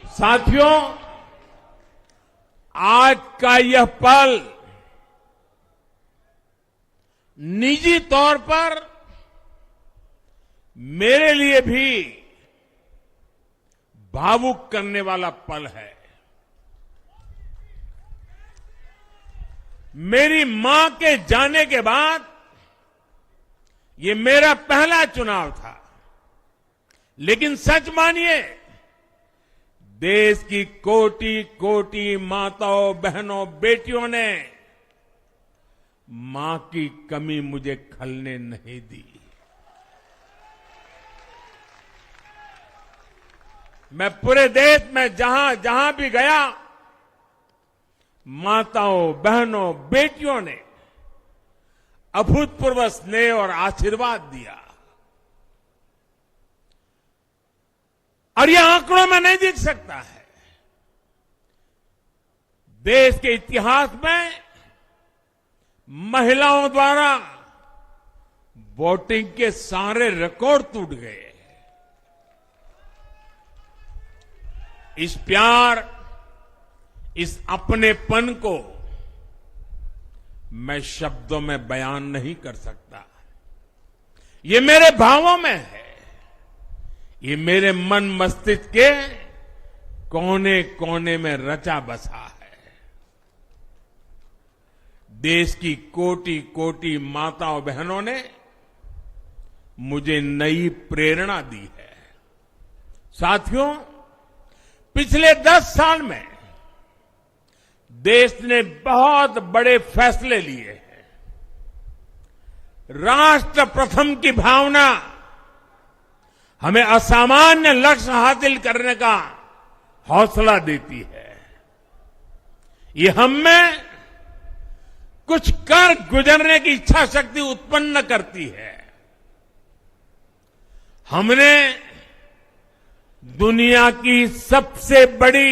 साथियों, आज का यह पल निजी तौर पर मेरे लिए भी भावुक करने वाला पल है। मेरी मां के जाने के बाद ये मेरा पहला चुनाव था, लेकिन सच मानिए, देश की कोटि कोटि माताओं, बहनों, बेटियों ने मां की कमी मुझे खलने नहीं दी। मैं पूरे देश में जहां जहां भी गया, माताओं, बहनों, बेटियों ने अभूतपूर्व स्नेह और आशीर्वाद दिया। और यह आंकड़ों में नहीं दिख सकता है। देश के इतिहास में महिलाओं द्वारा वोटिंग के सारे रिकॉर्ड टूट गए। इस प्यार, इस अपनेपन को मैं शब्दों में बयान नहीं कर सकता। ये मेरे भावों में है। ये मेरे मन मस्तिष्क के कोने कोने में रचा बसा है। देश की कोटि कोटि माताओं, बहनों ने मुझे नई प्रेरणा दी है। साथियों, पिछले 10 साल में देश ने बहुत बड़े फैसले लिए हैं। राष्ट्र प्रथम की भावना हमें असामान्य लक्ष्य हासिल करने का हौसला देती है। ये हम में कुछ कर गुजरने की इच्छा शक्ति उत्पन्न करती है। हमने दुनिया की सबसे बड़ी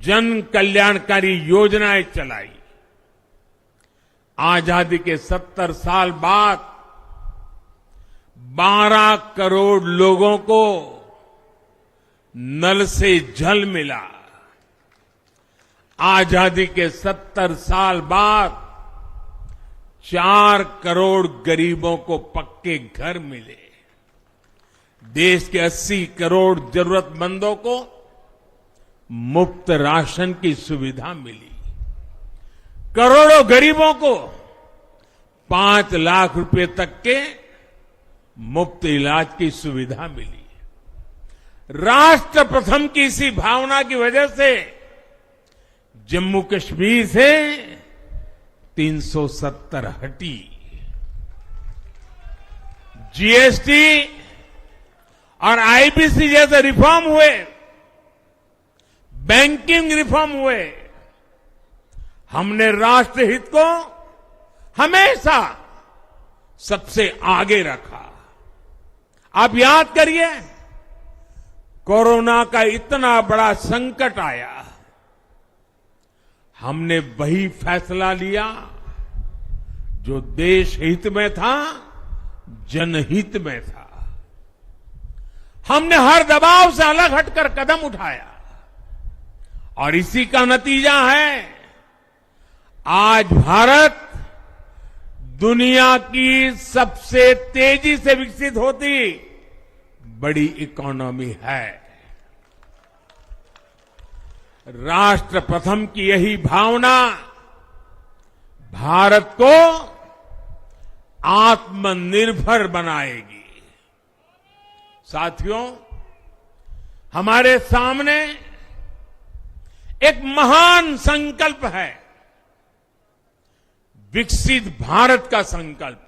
जन कल्याणकारी योजनाएं चलाई। आजादी के 70 साल बाद 12 करोड़ लोगों को नल से जल मिला। आजादी के 70 साल बाद 4 करोड़ गरीबों को पक्के घर मिले। देश के 80 करोड़ जरूरतमंदों को मुफ्त राशन की सुविधा मिली। करोड़ों गरीबों को 5 लाख रुपए तक के मुफ्त इलाज की सुविधा मिली। राष्ट्र प्रथम की इसी भावना की वजह से जम्मू कश्मीर से 370 हटी। जीएसटी और आईबीसी जैसे रिफॉर्म हुए, बैंकिंग रिफॉर्म हुए। हमने राष्ट्रहित को हमेशा सबसे आगे रखा। आप याद करिए, कोरोना का इतना बड़ा संकट आया, हमने वही फैसला लिया जो देश हित में था, जनहित में था। हमने हर दबाव से अलग हटकर कदम उठाया और इसी का नतीजा है आज भारत दुनिया की सबसे तेजी से विकसित होती बड़ी इकोनॉमी है। राष्ट्र प्रथम की यही भावना भारत को आत्मनिर्भर बनाएगी। साथियों, हमारे सामने एक महान संकल्प है, विकसित भारत का संकल्प।